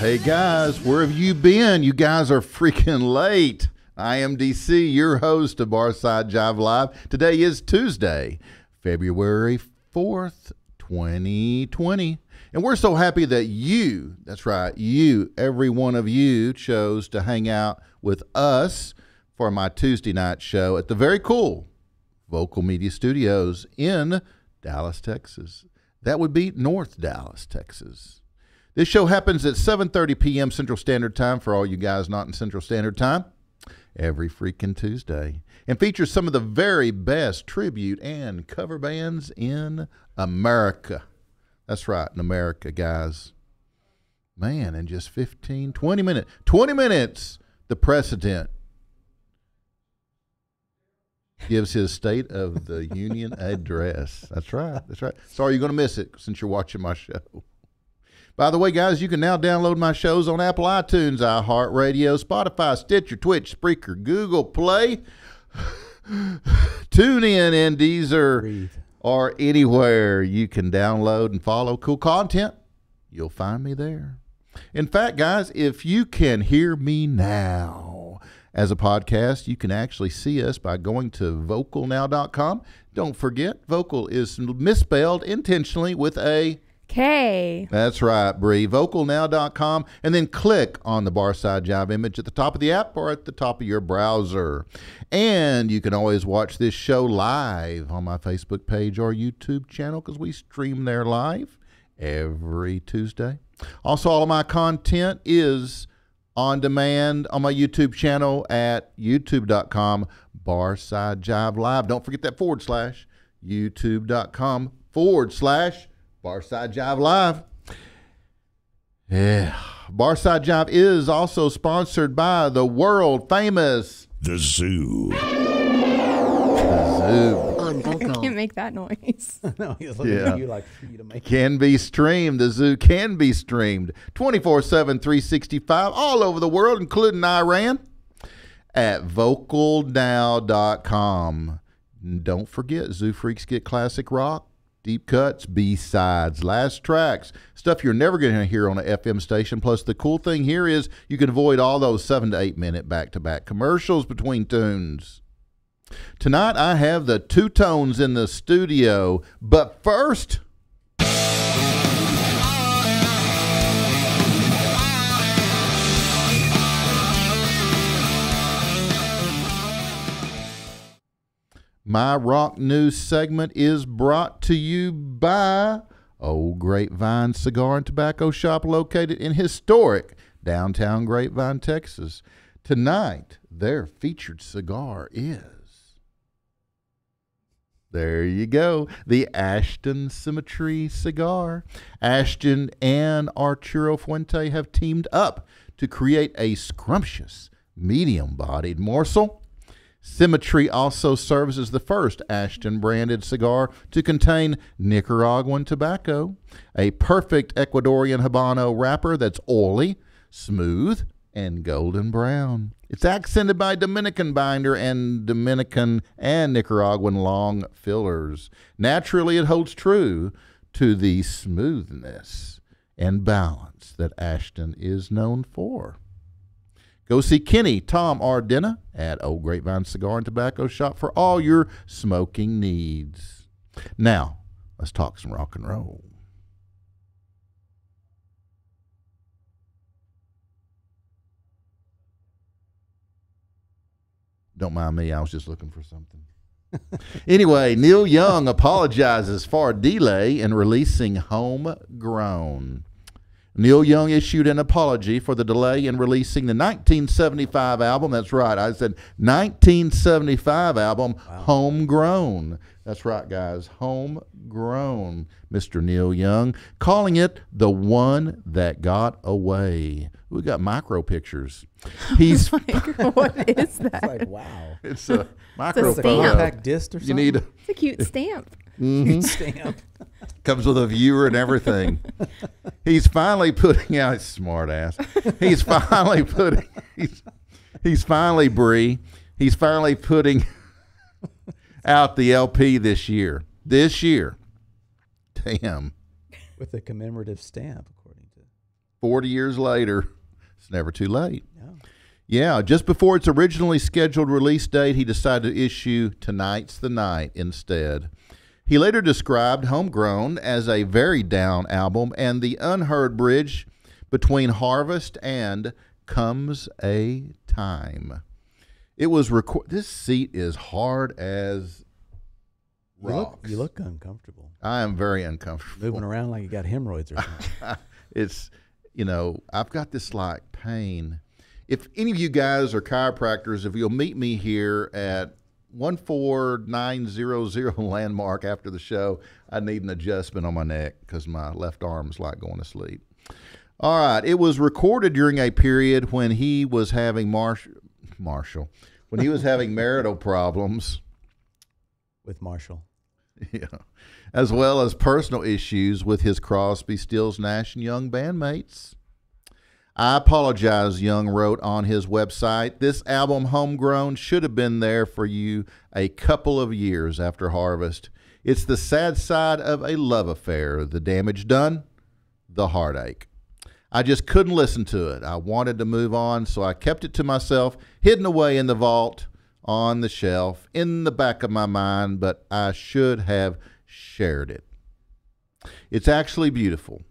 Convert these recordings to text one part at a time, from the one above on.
Hey guys, where have you been? You guys are freaking late. I am DC, your host of Barside Jive Live. Today is Tuesday, February 4th, 2020. And we're so happy that you, that's right, you, every one of you chose to hang out with us for my Tuesday night show at the very cool Vocal Media Studios in Dallas, Texas. That would be North Dallas, Texas. This show happens at 7:30 p.m. Central Standard Time for all you guys not in Central Standard Time every freaking Tuesday, and features some of the very best tribute and cover bands in America. That's right, in America, guys. Man, in just 20 minutes, the president gives his State of the Union address. That's right. Sorry, you're going to miss it since you're watching my show. By the way, guys, you can now download my shows on Apple iTunes, iHeartRadio, Spotify, Stitcher, Twitch, Spreaker, Google Play, TuneIn, and Deezer, or anywhere you can download and follow cool content. You'll find me there. In fact, guys, if you can hear me now as a podcast, you can actually see us by going to vocalnow.com. Don't forget, vocal is misspelled intentionally with a K. That's right, Bree. Vocalnow.com, and then click on the Barside Jive image at the top of the app or at the top of your browser. And you can always watch this show live on my Facebook page or YouTube channel because we stream there live every Tuesday. Also, all of my content is on demand on my YouTube channel at youtube.com Barside Jive Live. Don't forget that / youtube.com / Barside Jive Live. Yeah. Barside Jive is also sponsored by the world famous The Zoo. The Zoo. On Vocal. I can't make that noise. No, he's looking at you like for you to make it. Can be streamed. The Zoo can be streamed 24/7, 365 all over the world, including Iran, at vocalnow.com. Don't forget, Zoo Freaks get classic rock, deep cuts, B-sides, last tracks, stuff you're never going to hear on an FM station. Plus, the cool thing here is you can avoid all those 7 to 8 minute back-to-back commercials between tunes. Tonight, I have the Two Tones in the studio, but first, my rock news segment is brought to you by Old Grapevine Cigar and Tobacco Shop, located in historic downtown Grapevine, Texas. Tonight, their featured cigar is, there you go, the Ashton Symmetry cigar. Ashton and Arturo Fuente have teamed up to create a scrumptious, medium-bodied morsel. Symmetry also serves as the first Ashton-branded cigar to contain Nicaraguan tobacco, a perfect Ecuadorian Habano wrapper that's oily, smooth, and golden brown. It's accented by Dominican binder and Dominican and Nicaraguan long fillers. Naturally, it holds true to the smoothness and balance that Ashton is known for. Go see Kenny, Tom, or Denna at Old Grapevine Cigar and Tobacco Shop for all your smoking needs. Now, let's talk some rock and roll. Don't mind me, I was just looking for something. Anyway, Neil Young apologizes for a delay in releasing Homegrown. Neil Young issued an apology for the delay in releasing the 1975 album. That's right, I said 1975 album, wow. Homegrown. That's right, guys, Homegrown, Mr. Neil Young, calling it the one that got away. We got micro pictures. He's like, what is that? It's like, wow. It's a micro it's a photo. Compact disc or something? You need it's a cute stamp. Cute stamp. Comes with a viewer and everything. He's finally putting out his smart ass. He's finally putting he's finally Bree. He's finally putting out the LP this year. This year. Damn. With a commemorative stamp, according to. 40 years later, it's never too late. Yeah. Yeah, just before its originally scheduled release date, he decided to issue Tonight's the Night instead. He later described Homegrown as a very down album and the unheard bridge between Harvest and Comes a Time. It was this seat is hard as rocks. You look uncomfortable. I am very uncomfortable. Moving around like you got hemorrhoids or something. It's, I've got this like pain. If any of you guys are chiropractors, if you'll meet me here at 14900 Landmark after the show, I need an adjustment on my neck because my left arm's like going to sleep. All right. It was recorded during a period when he was having when he was having marital problems. With Marshall. Yeah. As well as personal issues with his Crosby, Stills, Nash & Young bandmates. I apologize, Young wrote on his website. This album, Homegrown, should have been there for you a couple of years after Harvest. It's the sad side of a love affair, the damage done, the heartache. I just couldn't listen to it. I wanted to move on, so I kept it to myself, hidden away in the vault, on the shelf, in the back of my mind, but I should have shared it. It's actually beautiful.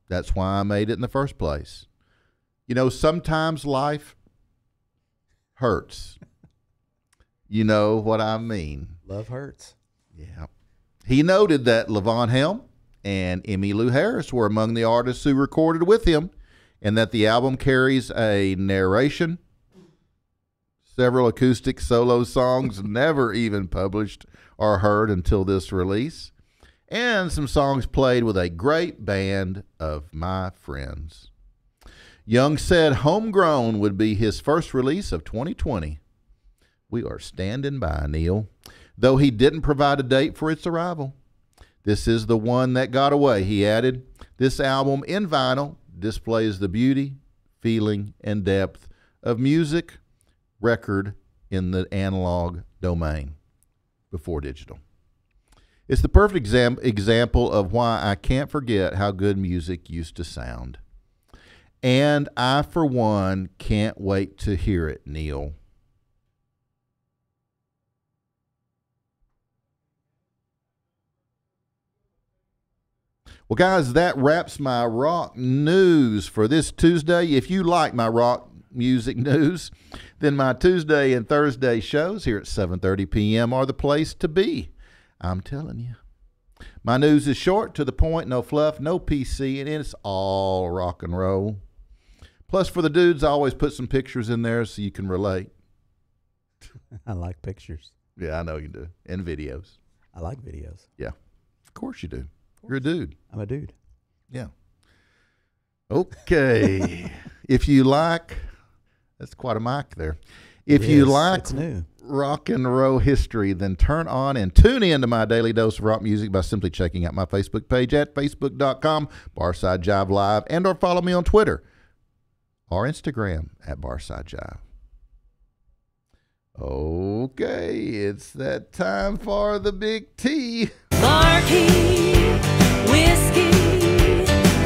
That's why I made it in the first place. Sometimes life hurts. You know what I mean. Love hurts. Yeah. He noted that Levon Helm and Emmylou Harris were among the artists who recorded with him, and that the album carries a narration, several acoustic solo songs never even published or heard until this release, and some songs played with a great band of my friends. Young said Homegrown would be his first release of 2020. We are standing by, Neil, though he didn't provide a date for its arrival. This is the one that got away, he added. This album in vinyl displays the beauty, feeling, and depth of music record in the analog domain before digital. It's the perfect example of why I can't forget how good music used to sound. And I, for one, can't wait to hear it, Neil. Well, guys, that wraps my rock news for this Tuesday. If you like my rock music news, then my Tuesday and Thursday shows here at 7:30 p.m. are the place to be. I'm telling you. My news is short, to the point, no fluff, no PC, and it's all rock and roll. Plus, for the dudes, I always put some pictures in there so you can relate. I like pictures. Yeah, I know you do. And videos. I like videos. Yeah. Of course you do. You're a dude. I'm a dude. Yeah. Okay. If you like, that's quite a mic there. If you like it's new. rock and roll history, then turn on and tune in to my daily dose of rock music by simply checking out my Facebook page at facebook.com, Barside Jive Live, and or follow me on Twitter or Instagram at Barside Jive. Okay, it's that time for the big T. Marquee, whiskey,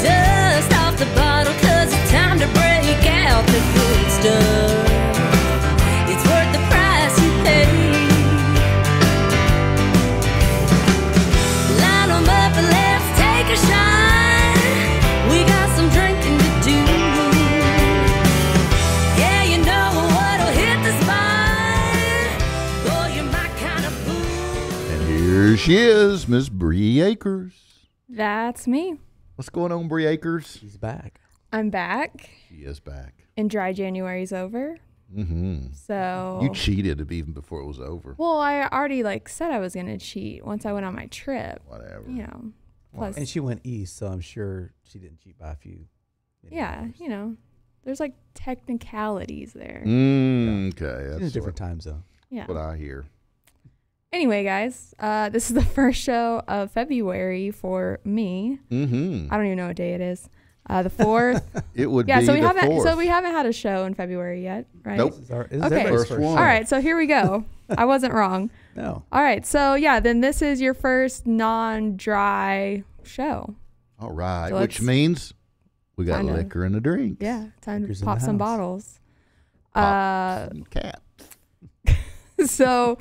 dust off the bottle, 'cause it's time to break out the good stuff. It's worth the price you pay. Line 'em up and let's take a shot. We got some drinking to do. Yeah, you know what'll hit the spot. Oh, you're my kind of fool. And here she is, Miss Bree Akers. That's me. What's going on, Bree Akers? She's back. I'm back, She is back. and dry January's over. Mm-hmm. So You cheated even before it was over. well, I already said I was gonna cheat once I went on my trip. Whatever. You know. Plus, And she went east, so I'm sure she didn't cheat by a few. yeah, you know, there's technicalities there. Okay, She's in a that's different time zone. Yeah. what I hear. Anyway, guys, this is the first show of February for me. Mm-hmm. I don't even know what day it is. The 4th. It would Yeah, be so we the haven't 4th. so we haven't had a show in February yet, right? Nope. This is Okay. everybody's First one. All right, so here we go. I wasn't wrong. No. All right, so yeah, then this is your first non-dry show. All right, So which let's- means We got Kinda. liquor and a drink. Yeah, time Liquor's to in the pop some house. bottles. Some cap. So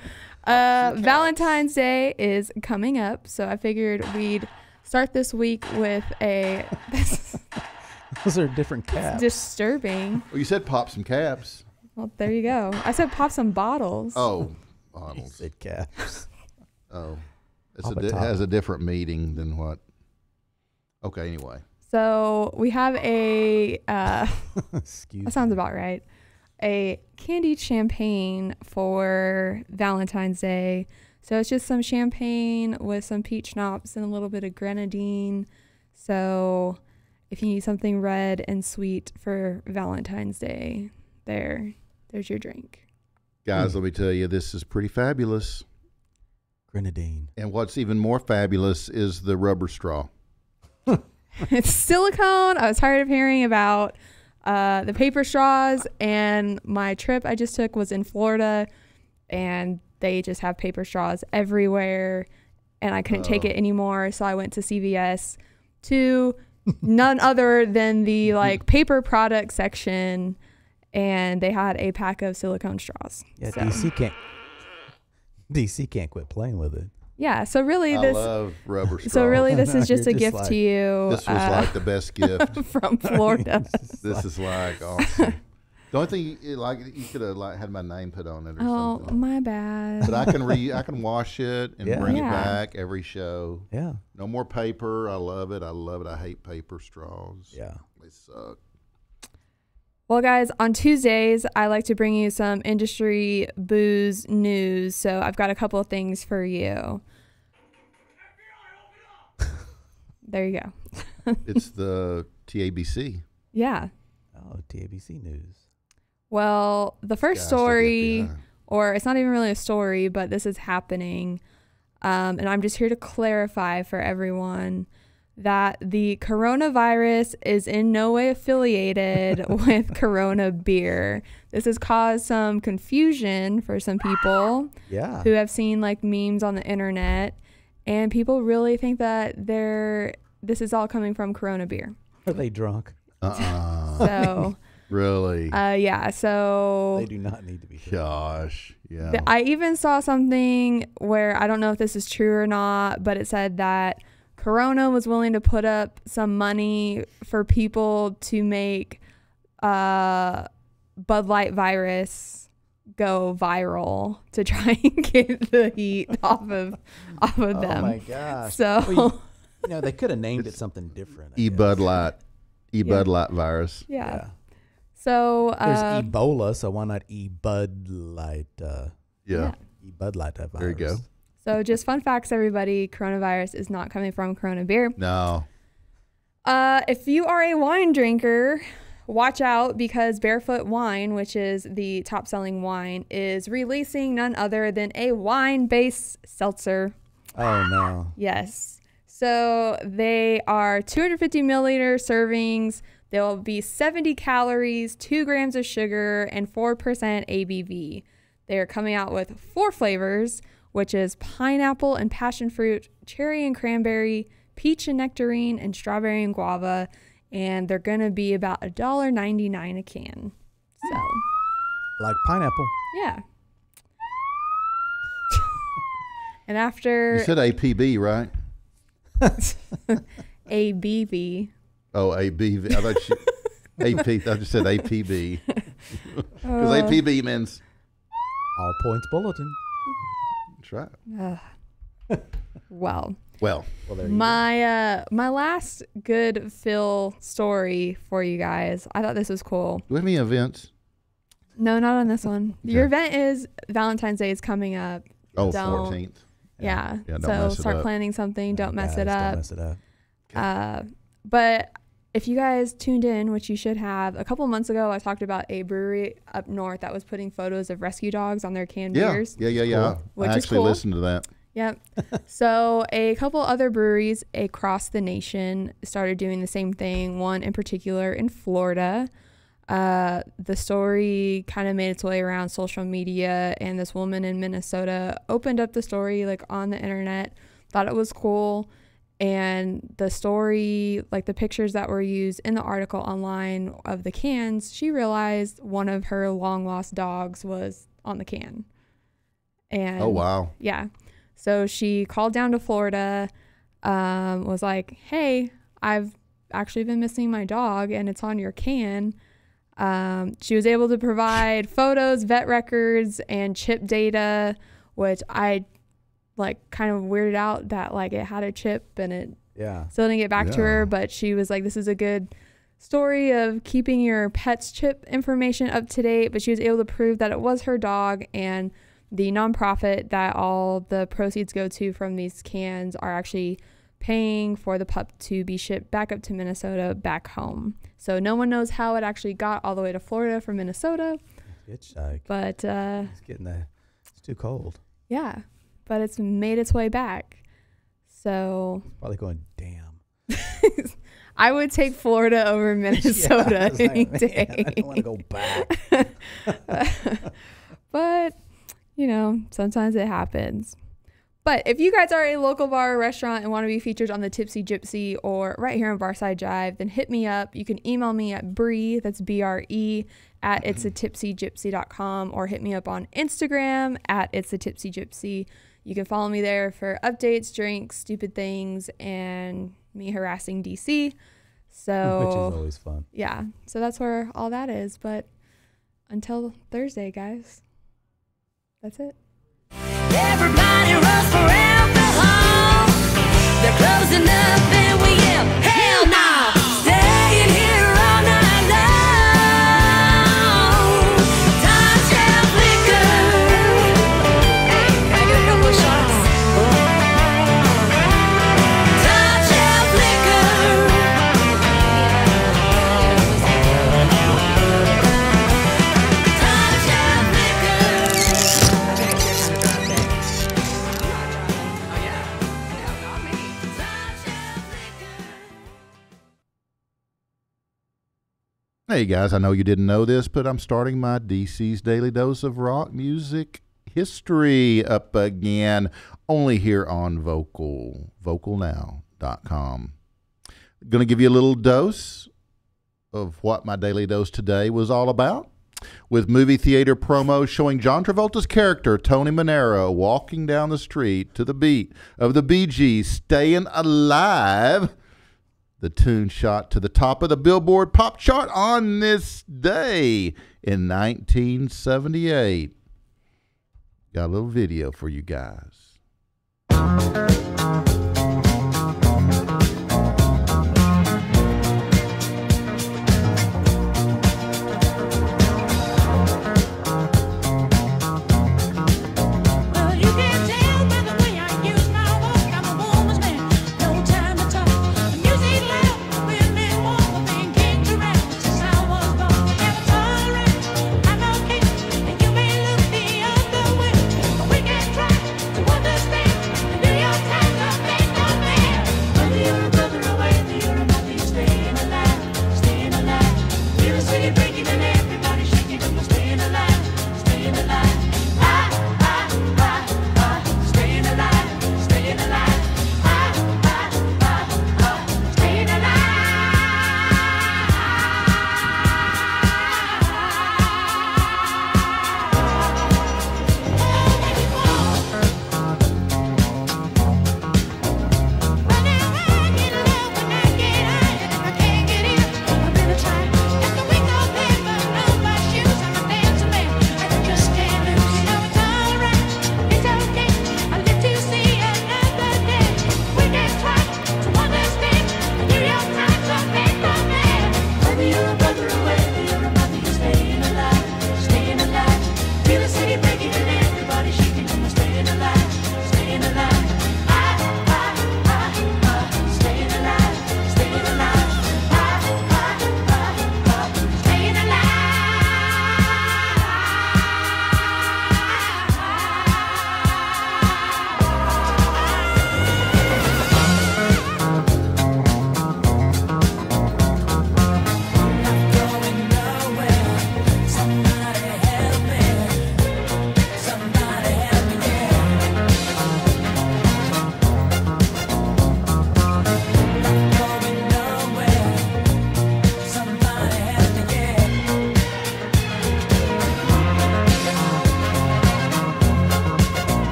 Valentine's Day is coming up, so I figured we'd start this week with a this Those are different is caps. disturbing. Well, you said pop some caps. Well, there you go. I said pop some bottles. Oh, You bottles. said caps. Oh, Pop a it top. has a different meaning than what. Okay, anyway. So we have a Excuse that sounds me. about right. A candied champagne for Valentine's Day. So it's just some champagne with some peach schnapps and a little bit of grenadine. So if you need something red and sweet for Valentine's Day, there's your drink. Guys, let me tell you, this is pretty fabulous. Grenadine. And what's even more fabulous is the rubber straw. It's silicone. I was tired of hearing about the paper straws, and my trip I just took was in Florida, and they just have paper straws everywhere, and I couldn't take it anymore, so I went to CVS to none other than the like paper product section, and they had a pack of silicone straws. Yeah, So, DC can't quit playing with it. yeah, so really I this love rubber straw. so really this is just a You're just gift like- to you This was like the best gift. from Florida. This is like awesome. The only thing you could have like had my name put on it or Oh, something. my bad. But I can wash it and Yeah. bring it Yeah. back every show. Yeah. No more paper. I love it. I love it. I hate paper straws. Yeah. They suck. Well, guys, on Tuesdays, I like to bring you some industry booze news. So I've got a couple of things for you. There you go. It's the TABC. Yeah. Oh, TABC news. Well, the first Guys, the story, FBI. or it's not even really a story, but this is happening. And I'm just here to clarify for everyone that the coronavirus is in no way affiliated with Corona beer. This has caused some confusion for some people Yeah. who have seen like memes on the internet, and people really think that this is all coming from Corona beer. Are they drunk? So Really? yeah, so They do not need to be drunk. Gosh. Yeah. I even saw something where I don't know if this is true or not, but it said that Corona was willing to put up some money for people to make Bud Light virus go viral to try and get the heat off of Oh them. my gosh. So Well, you know, they could have named it something different. I Bud guess. Light. Bud Light virus. yeah. Yeah. So There's Ebola, so why not Bud Light? Yeah. Bud Light virus. There you go. So just fun facts, everybody. Coronavirus is not coming from Corona beer. No. If you are a wine drinker, watch out, because Barefoot Wine, which is the top selling wine, is releasing none other than a wine-based seltzer. Oh no. Yes. So they are 250 milliliter servings. There will be 70 calories, 2 grams of sugar, and 4% ABV. They are coming out with 4 flavors, which is pineapple and passion fruit, cherry and cranberry, peach and nectarine, and strawberry and guava. And they're going to be about $1.99 a can. So, Like pineapple. yeah. And after You said APB, right? ABV. Oh, ABV. I thought AP. I just said APB. Because Uh. APB means All points bulletin. that's right. Well, Well, Well, there you my last good Phil story for you guys. I thought this was cool. do we have any events? No, not on this one. Your event is Valentine's Day is coming up. Oh, Don't- 14th. Yeah. Yeah, don't So mess it start up. planning something. go. Don't mess Guys, it up. Don't mess it up. But if you guys tuned in, which you should have, a couple months ago, I talked about a brewery up north that was putting photos of rescue dogs on their canned Yeah. beers. Yeah. Which I is actually cool. listened to that. Yep. So a couple other breweries across the nation started doing the same thing. One in particular in Florida. The story kind of made its way around social media, and this woman in Minnesota opened up the story like on the internet, thought it was cool, And the story, like the pictures that were used in the article online of the cans, she realized one of her long lost dogs was on the can. And Oh, wow. yeah. So she called down to Florida, was like, hey, I've actually been missing my dog and it's on your can. She was able to provide photos, vet records, and chip data, which I like kind of weirded out that like it had a chip and it still didn't get back to her. But she was like, this is a good story of keeping your pet's chip information up to date. But she was able to prove that it was her dog, and the nonprofit that all the proceeds go to from these cans are actually paying for the pup to be shipped back up to Minnesota, back home. So no one knows how it actually got all the way to Florida from Minnesota. But it's too cold. Yeah, but it's made its way back. So Probably going, damn. I would take Florida over Minnesota any day. I don't want to go back. But, you know, sometimes it happens. But if you guys are a local bar or restaurant and want to be featured on the Tipsy Gypsy or right here on Barside Jive, then hit me up. You can email me at Bree, that's BRE, at itsatipsygypsy.com, or hit me up on Instagram at itsatipsygypsy. You can follow me there for updates, drinks, stupid things, and me harassing DC. So, which is always fun. Yeah. So that's where all that is. But until Thursday, guys, that's it. Everybody runs for alcohol. They're closing up and we yell, hell no! Staying here all night long. Time shelf liquor. Hey, can I get a couple of shots? Time shelf liquor. Time shelf liquor. Hey guys, I know you didn't know this, but I'm starting my DC's Daily Dose of Rock Music History up again, only here on vocalnow.com. Going to give you a little dose of what my Daily Dose today was all about, with movie theater promos showing John Travolta's character, Tony Manero, walking down the street to the beat of the Bee Gees' Staying Alive. The tune shot to the top of the Billboard pop chart on this day in 1978. Got a little video for you guys. Well, you can tell by the way I use my walk, I'm a woman's man. No time to talk. Music loud, women walk, been kicked around since I was born. Never tolerate, I'm okay, and you may look the other way, but we can try to understand the New York Times.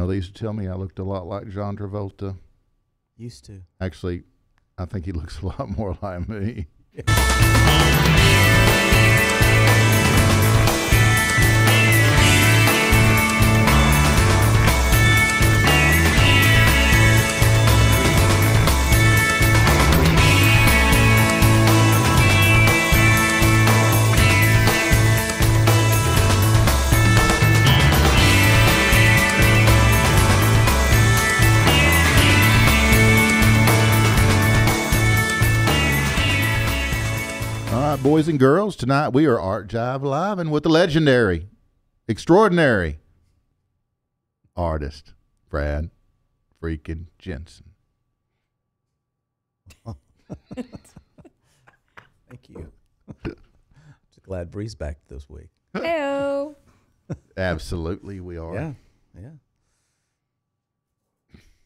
they used to tell me I looked a lot like John Travolta. Used to. Actually, I think he looks a lot more like me. Boys and girls, tonight we are Art Jive Live and with the legendary, extraordinary artist, Brad freaking Jensen. Thank you. Just glad Bree's back this week. Heyo. Absolutely, we are. Yeah, yeah.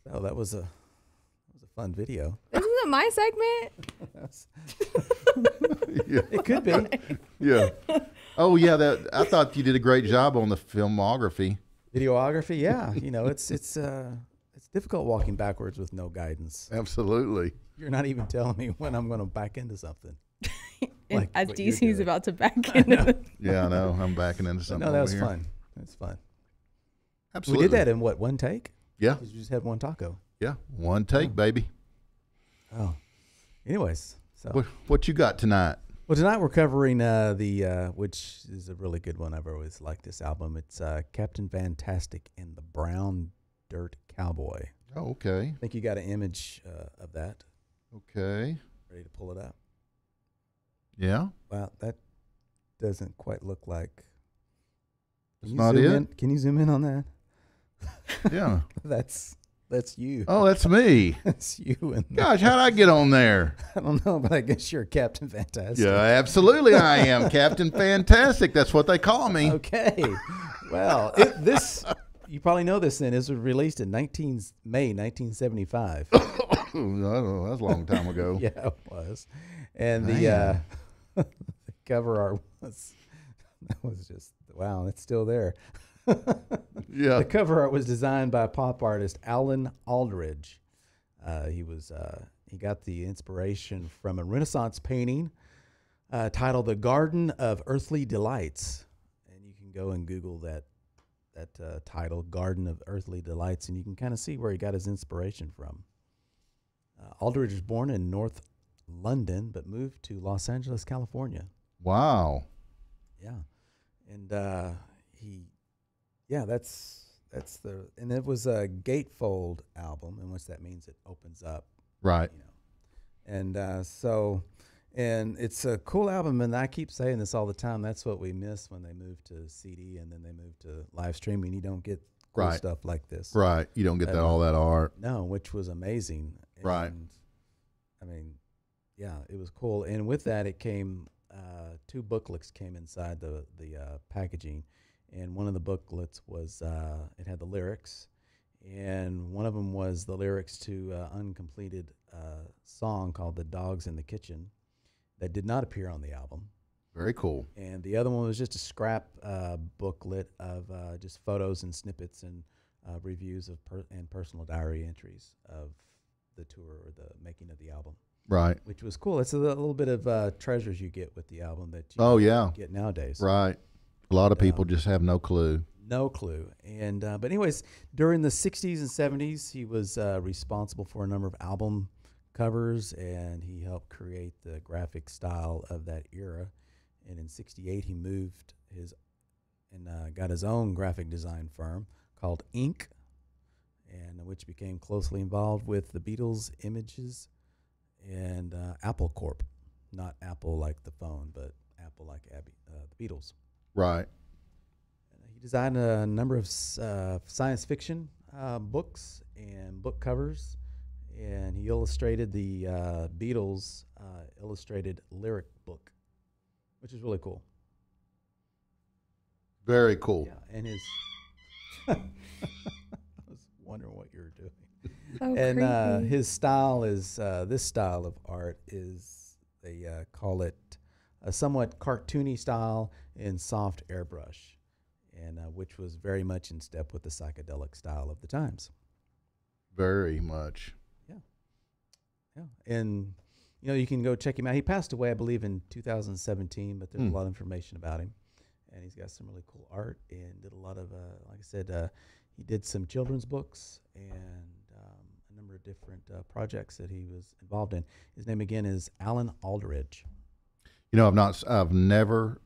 So that was a fun video. This isn't my segment. Yeah. It could be. Yeah. Oh, yeah. That I thought you did a great job on the filmography. Videography, yeah. You know, it's difficult walking backwards with no guidance. Absolutely. You're not even telling me when I'm going to back into something. And Like as what you're DC's doing. about to back into it. Yeah, I know. I'm backing into But something. no, that over was here. fun. That's fun. Absolutely. We did that in what, one take? Yeah. 'Cause you just had one taco. Yeah. One take, baby. Oh. Anyways, so What you got tonight? well, tonight we're covering the which is a really good one. I've always liked this album. It's Captain Fantastic and the Brown Dirt Cowboy. Oh, okay. I think you got an image of that. Okay. Ready to pull it up? Yeah. Wow, that doesn't quite look like. That's Can you not zoom it? in? Can you zoom in on that? Yeah. That's you. Oh, that's me. That's you. And Gosh, how'd I get on there? I don't know, but I guess you're Captain Fantastic. Yeah, absolutely I am. Captain Fantastic. That's what they call me. Okay. Well, this you probably know this. Then it was released in May 1975. I don't know. That's a long time ago. Yeah, it was. And Man. the cover art was just wow. It's still there. Yeah. The cover art was designed by pop artist Alan Aldridge. He got the inspiration from a Renaissance painting titled "The Garden of Earthly Delights," and you can go and Google that title, "Garden of Earthly Delights," and you can kind of see where he got his inspiration from. Aldridge was born in North London, but moved to Los Angeles, California. Wow. Yeah, and and it was a gatefold album, and what that means, it opens up, Right. you know, and it's a cool album, and I keep saying this all the time. That's what we miss when they move to CD and then they move to live streaming. You don't get cool Right. stuff like this, Right. You don't get that all that art. No, which was amazing. Right. And, I mean, yeah, it was cool. And with that, it came 2 booklets came inside the packaging, and one of the booklets was it had the lyrics, and one of them was the lyrics to uncompleted song called "The Dogs in the Kitchen" that did not appear on the album. Very cool. And the other one was just a scrap booklet of just photos and snippets and reviews of and personal diary entries of the tour or the making of the album, Right. which was cool. It's a little bit of treasures you get with the album that you Oh, yeah. get nowadays. Right. A lot of people just have no clue. No clue. And but anyways, during the 60s and 70s, he was responsible for a number of album covers, and he helped create the graphic style of that era. And in 68, he moved got his own graphic design firm called Ink, and which became closely involved with the Beatles, Images, and Apple Corp. Not Apple like the phone, but Apple like the Beatles. Right. He designed a number of science fiction books and book covers, and he illustrated the Beatles illustrated lyric book, which is really cool. Very cool. Yeah, and his I was wondering what you were doing. So And creepy. his style is this style of art is they call it a somewhat cartoony style in soft airbrush, and which was very much in step with the psychedelic style of the times. Very much. Yeah, and you can go check him out. He passed away, I believe, in 2017, but there's a lot of information about him, and he's got some really cool art and did a lot of, like I said, he did some children's books and a number of different projects that he was involved in. His name again is Alan Aldridge. I've never,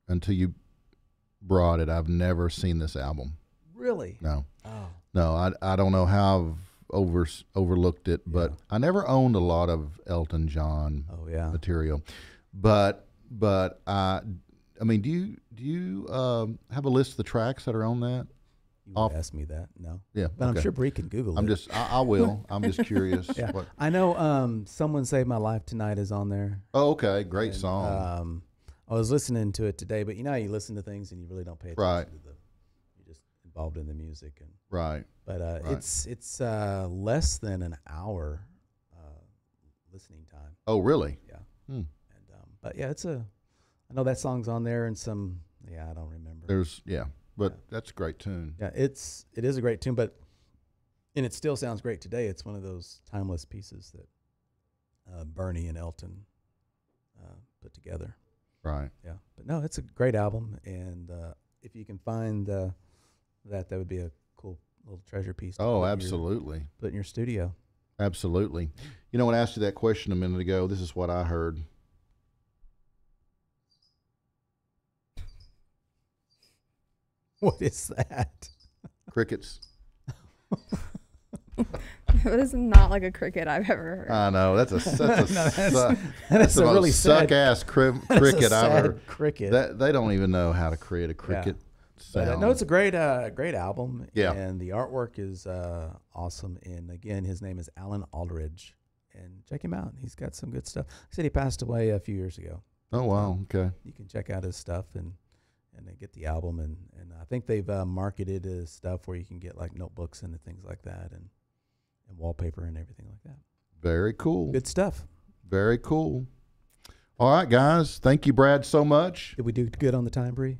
until you brought it, I've never seen this album. Really? No. Oh. No, I don't know how I've overlooked it, but I never owned a lot of Elton John material. But I mean, do you have a list of the tracks that are on that? You would ask me that? No. Yeah, but I'm sure Bree can Google it. I will. I'm just curious. Yeah. I know Someone Saved My Life Tonight is on there. Oh, okay. Great song. I was listening to it today, but how you listen to things and you really don't pay attention to you're just involved in the music. And right. But it's less than an hour listening time. Oh, really? Yeah. And but yeah, I know that song's on there and some. Yeah, I don't remember. But that's a great tune. Yeah, it is a great tune, and it still sounds great today. It's one of those timeless pieces that Bernie and Elton put together. Right. Yeah, but no, it's a great album, and if you can find that would be a cool little treasure piece. Oh, absolutely. Put in your studio. Absolutely. When I asked you that question a minute ago, this is what I heard. What is that? Crickets. That is not like a cricket I've ever heard. I know that's a that's a really suck ass cricket I've heard. Cricket. They don't even know how to create a cricket sound. But, no, it's a great album. Yeah. And the artwork is awesome. And again, his name is Alan Aldridge, and check him out. He's got some good stuff. I said he passed away a few years ago. Oh wow, okay. You can check out his stuff and they get the album, and I think they've marketed his stuff where you can get like notebooks and things like that, and wallpaper and everything like that. Very cool. Good stuff. Very cool. All right, guys. Thank you, Brad, so much. Did we do good on the time, Bree?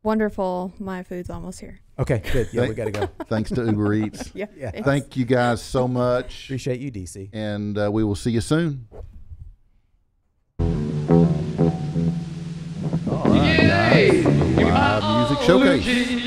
Wonderful. My food's almost here. Okay, good. Yeah, we got to go. Thanks to Uber Eats. Yeah. Thank you guys so much. Appreciate you, DC. And we will see you soon. All right, guys. The live music showcase.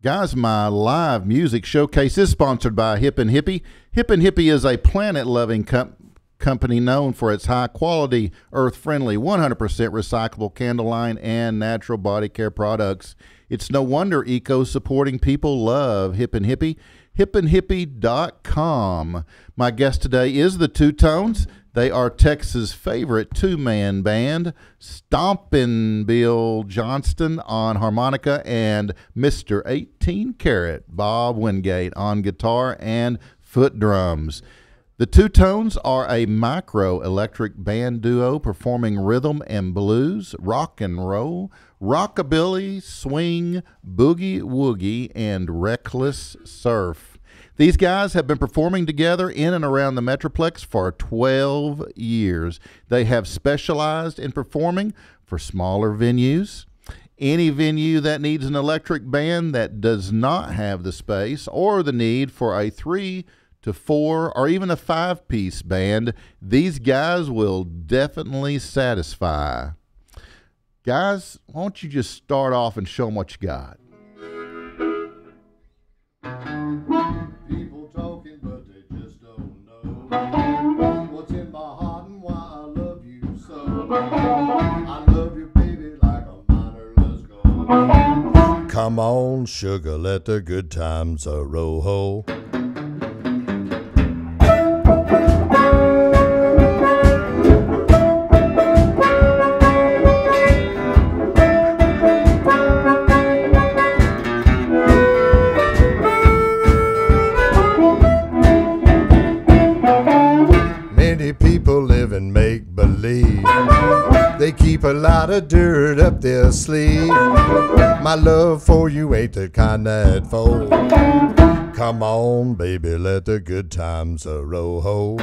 Guys, my live music showcase is sponsored by Hip and Hippie. Hip and Hippie is a planet-loving company known for its high-quality, earth-friendly, 100% recyclable candle line and natural body care products. It's no wonder eco-supporting people love Hip and Hippie. hipandhippie.com. My guest today is the Two Tones. They are Texas' favorite two-man band, Stompin' Bill Johnston on harmonica and Mr. 18 Karat Bob Wingate on guitar and foot drums. The Two Tones are a micro-electric band duo performing rhythm and blues, rock and roll, rockabilly, swing, boogie-woogie, and reckless surf. These guys have been performing together in and around the Metroplex for 12 years. They have specialized in performing for smaller venues, any venue that needs an electric band that does not have the space or the need for a 3 to 4 or even a 5-piece band. These guys will definitely satisfy. Guys, why don't you just start off and show them what you got? People talking, but they just don't know what's in my heart and why I love you so. I love you, baby, like a miner. Let's go. Come on, sugar, let the good times roll. Many people live in make-believe. They keep a lot of dirt up their sleeve. My love for you ain't the kind that fold. Come on, baby, let the good times roll ho.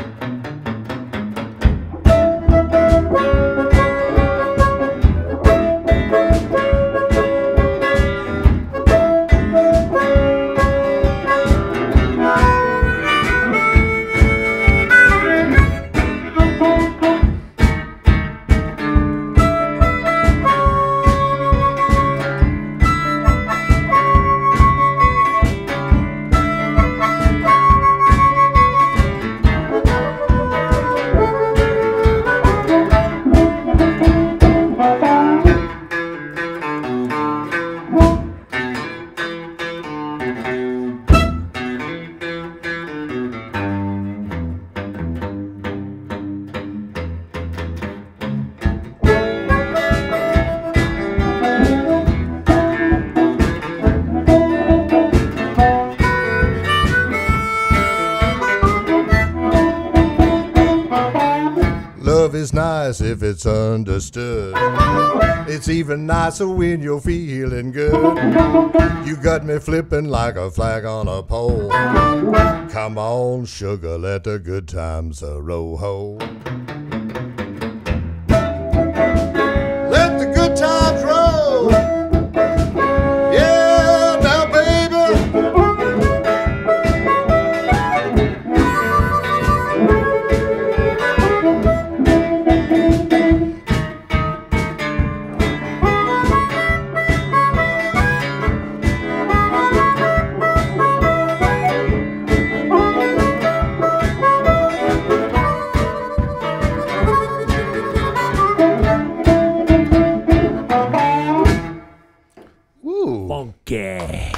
Love is nice if it's understood. It's even nicer when you're feeling good. You got me flipping like a flag on a pole. Come on, sugar, let the good times roll ho. Let the good times roll. Yeah, now baby. Woo. Funky.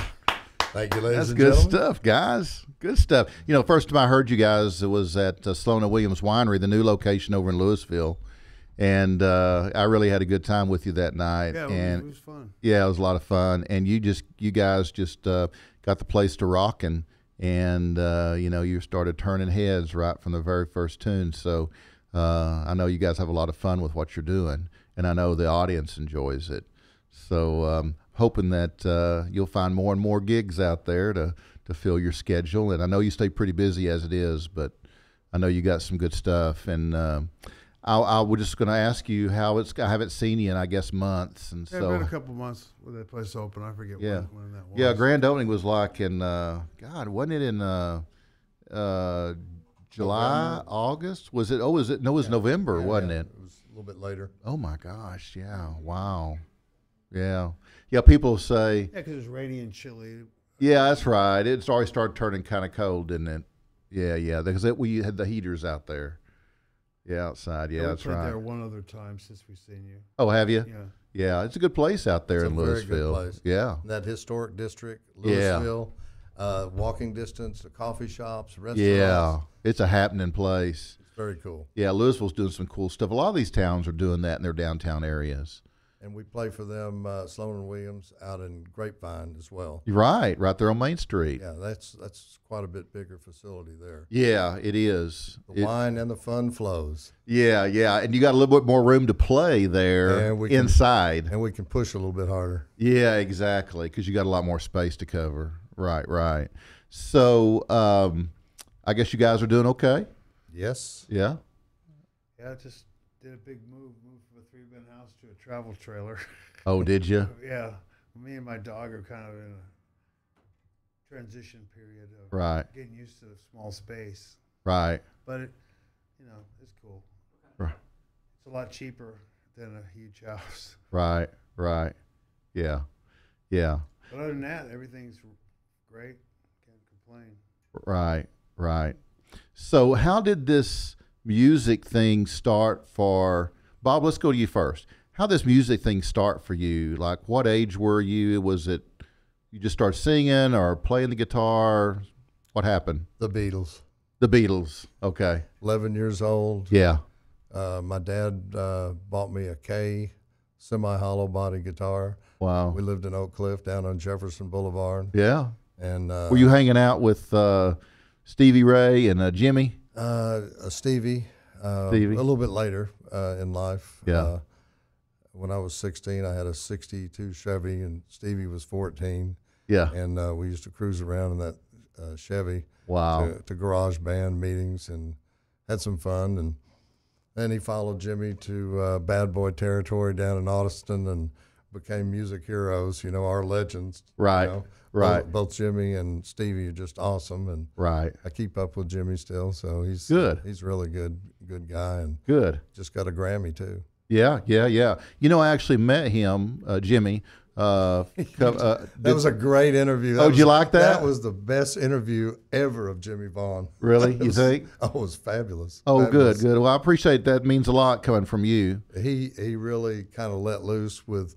Thank you, ladies That's and good gentlemen. stuff, guys. Good stuff. You know, first time I heard you guys, it was at Sloan and Williams Winery, the new location over in Louisville, and I really had a good time with you that night. Yeah, and it was fun. yeah, it was a lot of fun. And you guys just got the place to rocking, and you know, you started turning heads right from the very first tune. So I know you guys have a lot of fun with what you're doing, and I know the audience enjoys it. So hoping that you'll find more and more gigs out there to fill your schedule. And I know you stay pretty busy as it is, but I know you got some good stuff. And I was just going to ask you how it's. I haven't seen you in, I guess, months, and Yeah, so it's been a couple months with that place open. I forget Yeah. when that was. yeah, grand opening was like in God, wasn't it in July, November. August? Was it? Oh, was it? No, it was November, wasn't it? It was a little bit later. Oh my gosh! Yeah. Wow. Yeah. Yeah. People say, Yeah, because it was rainy and chilly. yeah, that's right. It's already started turning kind of cold, didn't it? Yeah, yeah. Because we had the heaters out there. Yeah, outside. Yeah, we that's played right. there one other time since we've seen you. Oh, have you? Yeah. Yeah, it's a good place out there It's in a very good Louisville. place. Yeah. That historic district, Yeah. Louisville, walking distance to coffee shops, restaurants. Yeah. It's a happening place. It's very cool. Yeah, Louisville's doing some cool stuff. A lot of these towns are doing that in their downtown areas. And we play for them, Sloan and Williams, out in Grapevine as well. You're right there on Main Street. Yeah, that's quite a bit bigger facility there. Yeah, it is. The wine and the fun flows. Yeah, yeah. And you got a little bit more room to play there And we can- inside. And we can push a little bit harder. Yeah, exactly, because you got a lot more space to cover. Right, right. So I guess you guys are doing okay? Yes. Yeah? Yeah, I just did a big moved from a three-bed house to a travel trailer. Oh, did you? Yeah, me and my dog are kind of in a transition period of Right, getting used to the small space. right. But it, it's cool. Right. It's a lot cheaper than a huge house. Right, right. Yeah, yeah. But other than that, everything's great. Can't complain. Right, right. So how did this music thing start for Bob? Let's go to you first. How did this music thing start for you? Like, what age were you? Was it you just started singing or playing the guitar? What happened? The Beatles. The Beatles. Okay. 11 years old. Yeah. My dad bought me a K semi-hollow body guitar. Wow. We lived in Oak Cliff down on Jefferson Boulevard. Yeah. And Were you hanging out with Stevie Ray and Jimmy? Stevie, Stevie. a little bit later in life. Yeah. when I was 16, I had a '62 Chevy, and Stevie was 14, Yeah. and we used to cruise around in that Chevy. Wow. To garage band meetings and had some fun. And then he followed Jimmy to bad boy territory down in Austin and became music heroes, our legends. Right, right. Both Jimmy and Stevie are just awesome. And Right. I keep up with Jimmy still, so he's Good. He's really good guy, and Good. just got a Grammy too. Yeah, yeah, yeah. I actually met him, Jimmy. That was a great interview. Did you like that? That was the best interview ever of Jimmy Vaughn. Really? You think? Oh, it was fabulous. Oh, Fabulous. good. Well, I appreciate that. It means a lot coming from you. He really kind of let loose with,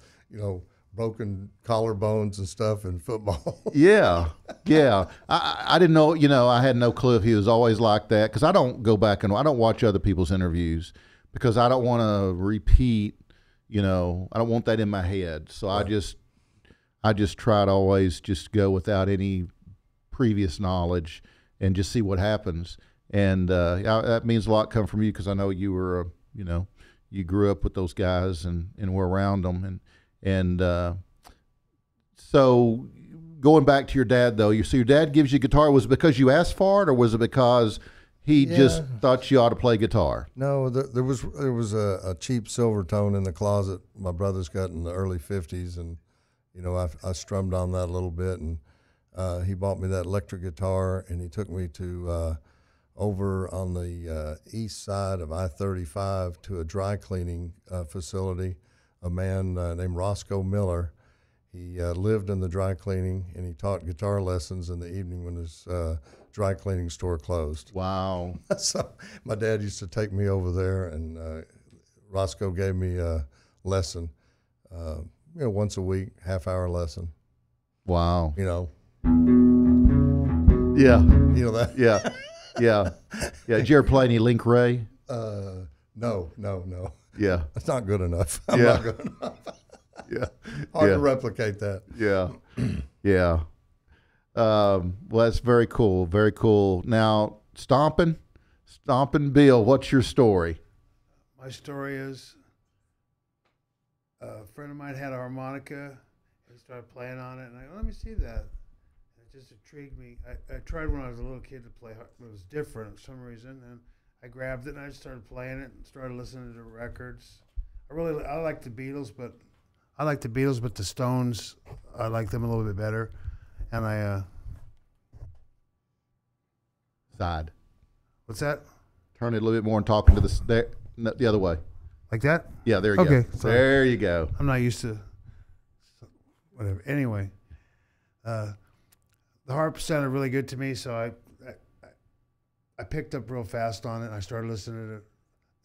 broken collarbones and stuff in football. Yeah, yeah. I didn't know, I had no clue if he was always like that, because I don't go back and I don't watch other people's interviews because I don't want to repeat, I don't want that in my head. So right. I just try to always just go without any previous knowledge and just see what happens. And that means a lot coming from you, because I know you were, you grew up with those guys and were around them. And so going back to your dad, though, so your dad gives you guitar. Was it because you asked for it, or was it because he just thought you ought to play guitar? No, there was a cheap Silvertone in the closet my brother's got in the early '50s, and I strummed on that a little bit, and he bought me that electric guitar, and he took me to over on the east side of I-35 to a dry cleaning facility. A man named Roscoe Miller. He lived in the dry cleaning, and he taught guitar lessons in the evening when his dry cleaning store closed. Wow. So my dad used to take me over there, and Roscoe gave me a lesson, once a week, half-hour lesson. Wow. Yeah. That? Yeah. Yeah. Did you ever play any Link Ray? No. Yeah. That's not good enough. I'm not good enough. Yeah. Hard to replicate that. Yeah. Yeah. Well, that's very cool. Very cool. Now, Stompin' Bill, what's your story? My story is a friend of mine had a harmonica and started playing on it, and I go, let me see that. And it just intrigued me. I tried when I was a little kid to play, but it was different for some reason, and I grabbed it and I just started playing it and started listening to records. I like the Beatles, but the Stones, I like them a little bit better. And I Side. What's that? Turn it a little bit more and talking to the other way. Like that? Yeah, there you go. Sorry. There you go. I'm not used to whatever. Anyway, the harp sounded really good to me, so I picked up real fast on it, and I started listening to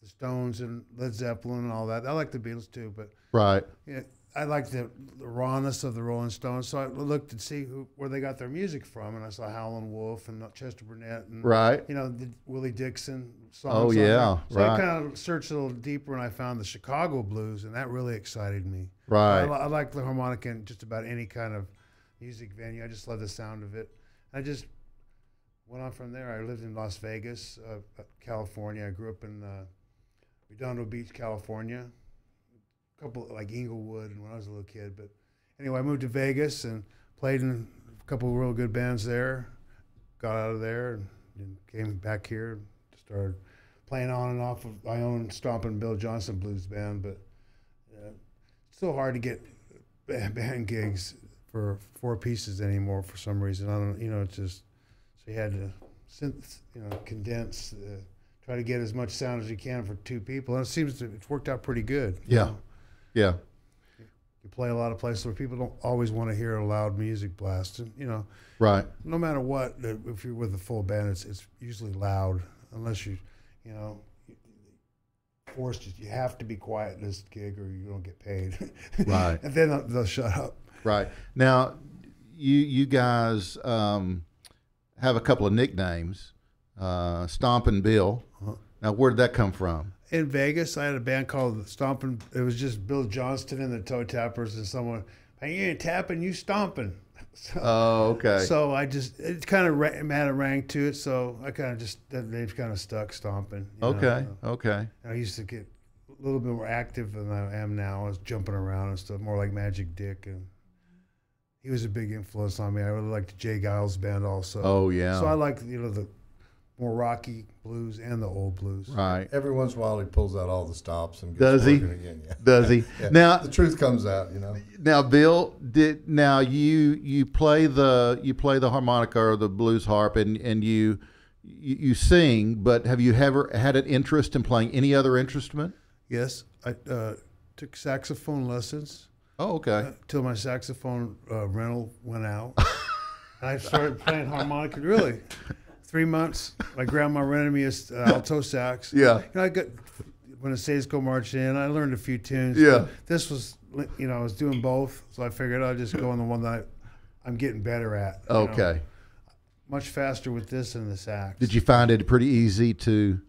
the Stones and Led Zeppelin and all that. I like the Beatles too, but right. Yeah, I like the rawness of the Rolling Stones. So I looked to see where they got their music from, and I saw Howlin' Wolf and Chester Burnett and right. The Willie Dixon songs. Oh yeah, so right. I kind of searched a little deeper, and I found the Chicago blues, and that really excited me. Right. I like the harmonica in just about any kind of music venue. I just love the sound of it. I just went on from there. I lived in Las Vegas, California. I grew up in Redondo Beach, California. A couple like Inglewood, and when I was a little kid. But anyway, I moved to Vegas and played in a couple of real good bands there. Got out of there and came back here and started playing on and off of my own Stompin' Bill Johnson blues band. But it's so hard to get band gigs for 4 pieces anymore for some reason. I don't, it's just, so you had to condense, try to get as much sound as you can for 2 people. And it seems it's worked out pretty good. Yeah. Yeah. You play a lot of places where people don't always want to hear a loud music blast. And, right. No matter what, if you're with a full band, it's usually loud unless you forced. You have to be quiet at this gig or you don't get paid. Right. And then they'll shut up. Right. Now, you guys have a couple of nicknames, Stompin' Bill. Uh-huh. Now, where did that come from? In Vegas, I had a band called the Stompin'. It was just Bill Johnston and the Toe Tappers and someone, hey, you ain't tapping, you stomping. So, okay. So it kind of had a rank to it, so I kind of just, they've kind of stuck, Stompin'. Okay, okay. And I used to get a little bit more active than I am now. I was jumping around and stuff, more like Magic Dick, and he was a big influence on me. I really liked the Jay Giles band also. Oh yeah. So I like the more rocky blues and the old blues. Right. Every once in a while, he pulls out all the stops and gets Does he? working again. Yeah. Does he? Yeah. Now, The truth comes out, now, Bill, you play the harmonica or the blues harp, and you sing, but have you ever had an interest in playing any other instrument? Yes, I took saxophone lessons. Oh, okay. Till my saxophone rental went out. And I started playing harmonica. Really, 3 months. My grandma rented me a alto sax. Yeah. I got when the States Go Marching In. I learned a few tunes. Yeah. This was, I was doing both, so I figured I'll just go on the one that I'm getting better at. Okay. Much faster with this than the sax. Did you find it pretty easy to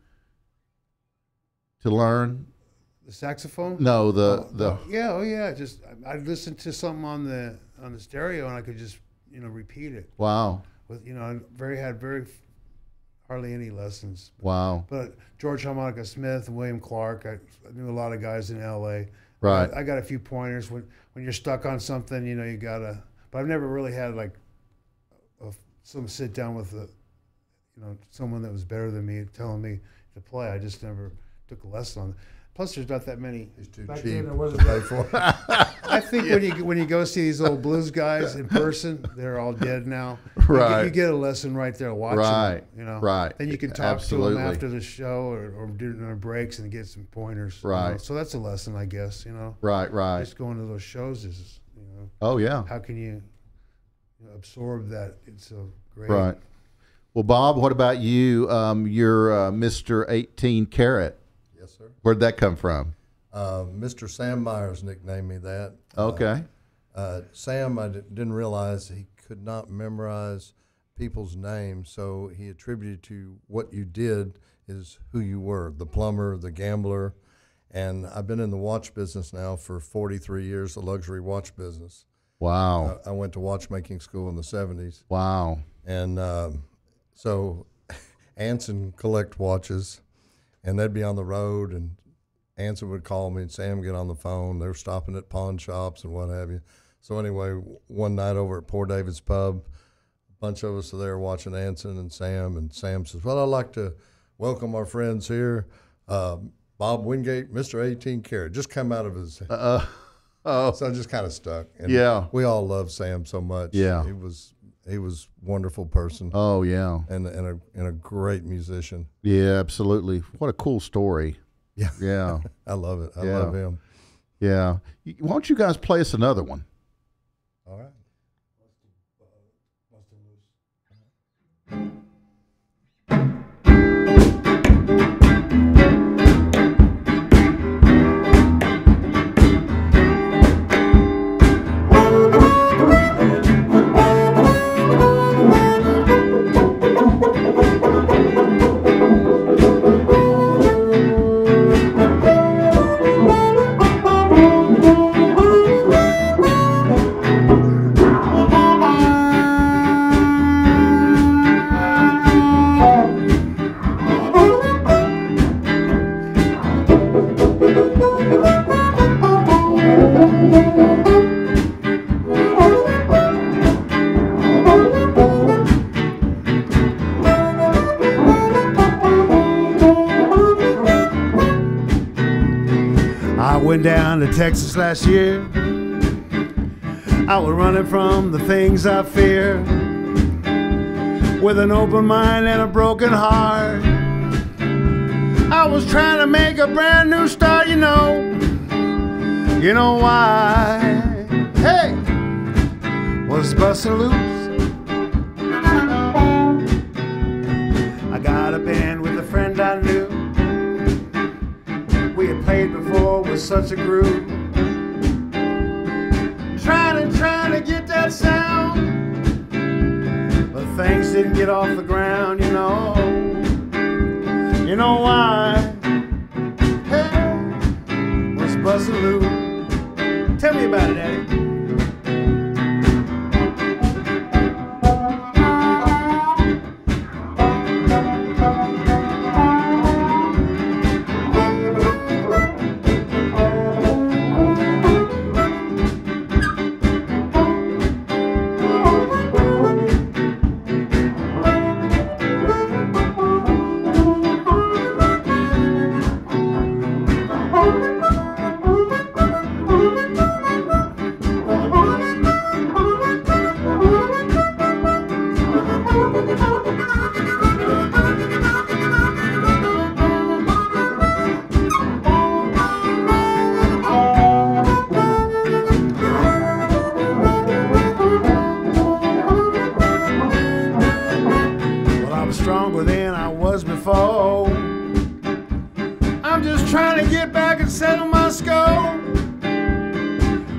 learn? The saxophone? No, the Yeah, oh yeah. Just I listened to something on the stereo and I could just repeat it. wow, With I had very hardly any lessons. wow, But George Harmonica Smith and William Clark, I knew a lot of guys in L.A. right. I got a few pointers when you're stuck on something. You gotta. But I've never really had like some sit down with someone that was better than me telling me to play. I just never took a lesson on it. Plus, there's not that many. He's too Back cheap then, there to wasn't pay for. I think when you go see these old blues guys in person, they're all dead now. Right. You get a lesson right there watching Right. them. Right. Then you can talk Absolutely. to them after the show or during our breaks and get some pointers. Right. So that's a lesson, I guess. Right. Just going to those shows is Oh yeah. how can you absorb that? It's so great. Right. Well, Bob, what about you? You're Mr. 18 Karat. Yes, sir. Where'd that come from? Mr. Sam Myers nicknamed me that. Okay. Sam, I didn't realize he could not memorize people's names, so he attributed to what you did is who you were, the plumber, the gambler. And I've been in the watch business now for 43 years, the luxury watch business. Wow. I went to watchmaking school in the 70s. Wow. And so Anson collect watches, and they'd be on the road, and Anson would call me and Sam get on the phone. They were stopping at pawn shops and what have you. So anyway, one night over at Poor David's Pub, a bunch of us are there watching Anson and Sam says, well, I'd like to welcome our friends here, Bob Wingate, Mr. 18 Karat. Just come out of his Oh. So I just kind of stuck. And Yeah. we all love Sam so much. Yeah. He was a wonderful person. Oh yeah. And a great musician. Yeah. Absolutely. What a cool story. Yeah. Yeah. I love it. I Yeah. love him. Yeah. Why don't you guys play us another one? All right. I went down to Texas last year. I was running from the things I fear, with an open mind and a broken heart. I was trying to make a brand new start, you know why? Hey, was busting loose. I got a band with a friend I knew. We had played before with such a groove. Trying to get that sound, but things didn't get off the ground, you know. You know why? Hey, was busting loose. Tell me about it, Daddy.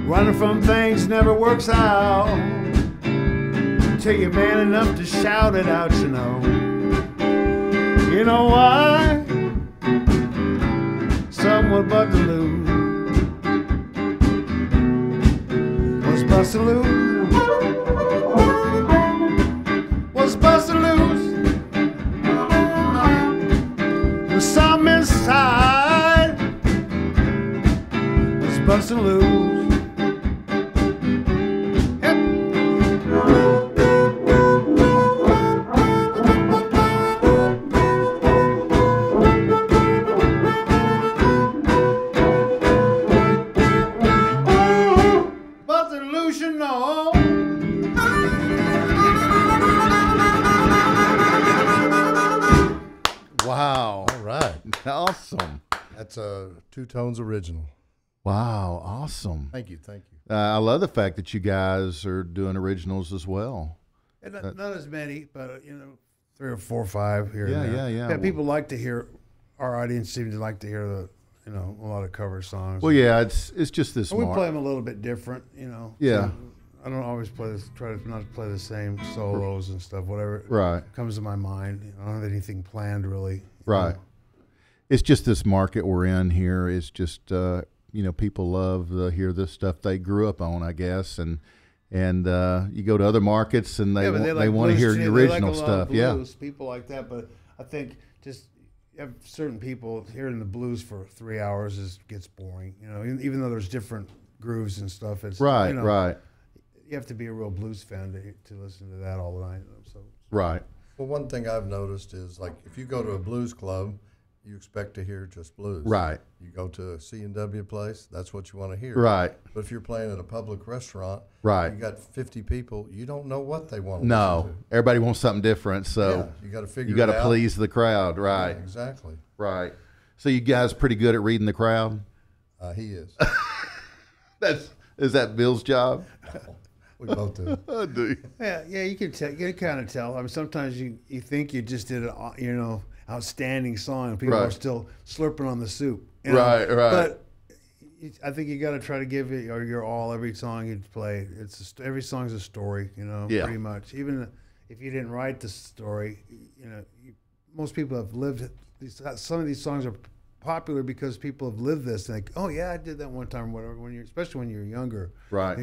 Running from things never works out till you're man enough to shout it out, you know. You know why? Someone but to lose was busted loose. Was busted loose. There's some inside was busted loose. Wow. All right. Awesome. That's a Two Tones original. Wow. Awesome. Thank you. Thank you. I love the fact that you guys are doing originals as well. And not as many, but 3 or 4 or 5 here. Yeah, and there. yeah. People like to hear. Our audience seems to like to hear a lot of cover songs. Well, yeah, it's just this. And we play them a little bit different, Yeah. So I don't always try to not play the same solos and stuff. Whatever Right. comes to my mind. I don't have anything planned really. Right. It's just this market we're in here. It's just people love to hear this stuff they grew up on, I guess, and you go to other markets and they want to hear the original stuff. Blues, people like that, but I think just you have certain people hearing the blues for 3 hours gets boring. Even though there's different grooves and stuff. It's Right. Right. You have to be a real blues fan to listen to that all the night. So Right. Well, one thing I've noticed is, like, if you go to a blues club, you expect to hear just blues. Right. You go to a C&W place, that's what you want to hear. Right. But if you're playing at a public restaurant, Right. you got 50 people, you don't know what they want to No, listen everybody wants something different, to. so Yeah, you got to figure you got it to out. please the crowd. Right. Yeah, exactly. Right. So you guys pretty good at reading the crowd? He is. Is that Bill's job? We both do. I do. yeah, you can tell. You can kind of tell. I mean, sometimes you think you just did an outstanding song, and people Right. are still slurping on the soup. Right. But I think you got to try to give it your all every song you play. Every song's a story, Yeah. pretty much. Even if you didn't write the story, most people have lived. Some of these songs are popular because people have lived this. And oh yeah, I did that one time. Whatever. Especially when you're younger, Right.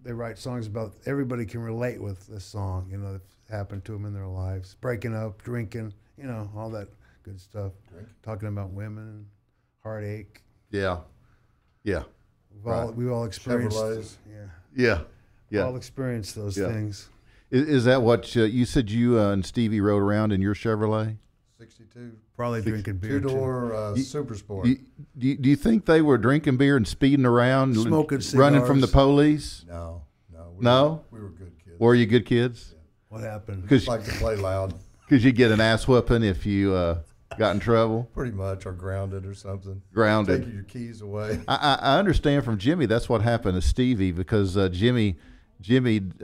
They write songs about everybody can relate with this song. That happened to them in their lives, breaking up, drinking, all that good stuff. Talking about women and heartache. Yeah. Yeah. We've all experienced. Chevrolets. Yeah. Yeah. All experienced those Yeah. things. Is that what you said you and Stevie rode around in your Chevrolet? 62. Probably drinking beer too. Two-door Super Sport. Do you think they were drinking beer and speeding around, Smoking running from the cigars. police? No. No? We were good kids. Were you good kids? What happened? Because Like to play loud, you get an ass whooping if you got in trouble, pretty much, or grounded or something. grounded. Take your keys away. I understand from Jimmy that's what happened to Stevie because Jimmy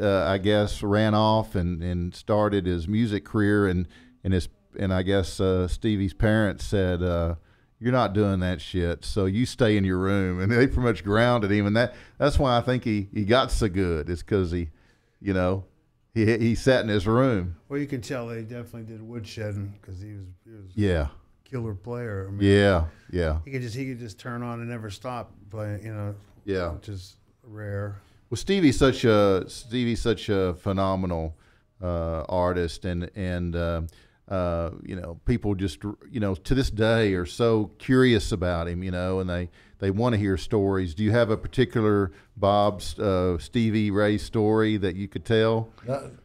I guess ran off and started his music career and I guess Stevie's parents said you're not doing that shit, so you stay in your room, and they pretty much grounded him, and that's why I think he got so good. It's because he sat in his room. Well, you can tell they definitely did woodshedding because he was Yeah, a killer player. I mean, yeah. He could just turn on and never stop playing. Yeah. which is rare. Well, Stevie's such a phenomenal artist, and people just to this day are so curious about him, and they want to hear stories. Do you have a particular Stevie Ray story that you could tell?